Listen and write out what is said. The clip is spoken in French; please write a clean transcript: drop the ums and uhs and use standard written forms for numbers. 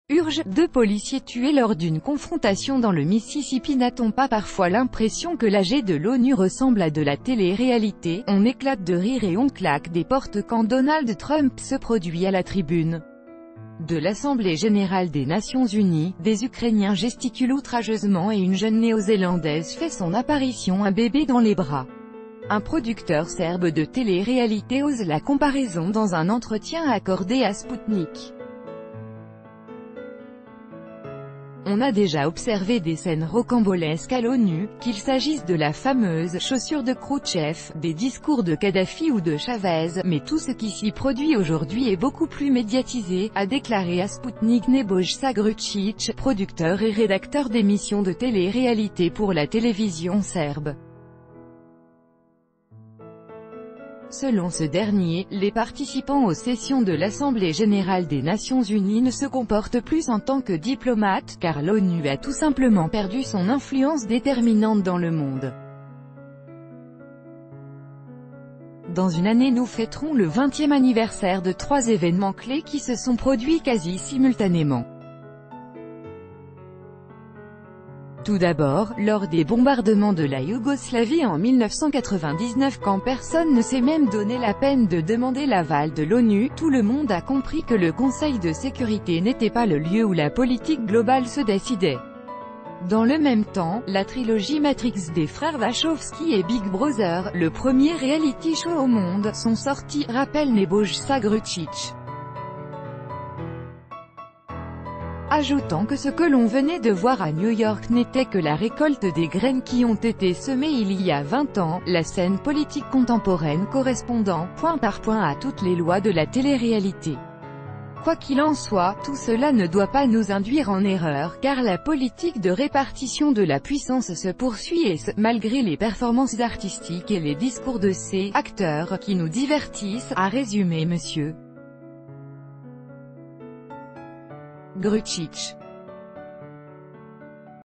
Urge, 2 policiers tués lors d'une confrontation dans le Mississippi. N'a-t-on pas parfois l'impression que l'AG de l'ONU ressemble à de la télé-réalité? On éclate de rire et on claque des portes quand Donald Trump se produit à la tribune de l'Assemblée générale des Nations unies. Des Ukrainiens gesticulent outrageusement et une jeune néo-zélandaise fait son apparition, un bébé dans les bras. Un producteur serbe de télé-réalité ose la comparaison dans un entretien accordé à Sputnik. On a déjà observé des scènes rocambolesques à l'ONU, qu'il s'agisse de la fameuse chaussure de Khrouchtchev, des discours de Kadhafi ou de Chavez, mais tout ce qui s'y produit aujourd'hui est beaucoup plus médiatisé, a déclaré à Sputnik Nebojša Grujić, producteur et rédacteur d'émissions de télé-réalité pour la télévision serbe. Selon ce dernier, les participants aux sessions de l'Assemblée générale des Nations unies ne se comportent plus en tant que diplomates, car l'ONU a tout simplement perdu son influence déterminante dans le monde. Dans une année, nous fêterons le 20e anniversaire de 3 événements clés qui se sont produits quasi simultanément. Tout d'abord, lors des bombardements de la Yougoslavie en 1999, quand personne ne s'est même donné la peine de demander l'aval de l'ONU, tout le monde a compris que le Conseil de sécurité n'était pas le lieu où la politique globale se décidait. Dans le même temps, la trilogie Matrix des frères Wachowski et Big Brother, le premier reality show au monde, sont sortis, rappelle Nebojša Grujić. Ajoutant que ce que l'on venait de voir à New York n'était que la récolte des graines qui ont été semées il y a 20 ans, la scène politique contemporaine correspondant, point par point, à toutes les lois de la télé-réalité. Quoi qu'il en soit, tout cela ne doit pas nous induire en erreur, car la politique de répartition de la puissance se poursuit et ce, malgré les performances artistiques et les discours de ces acteurs qui nous divertissent, a résumé M. Grujić.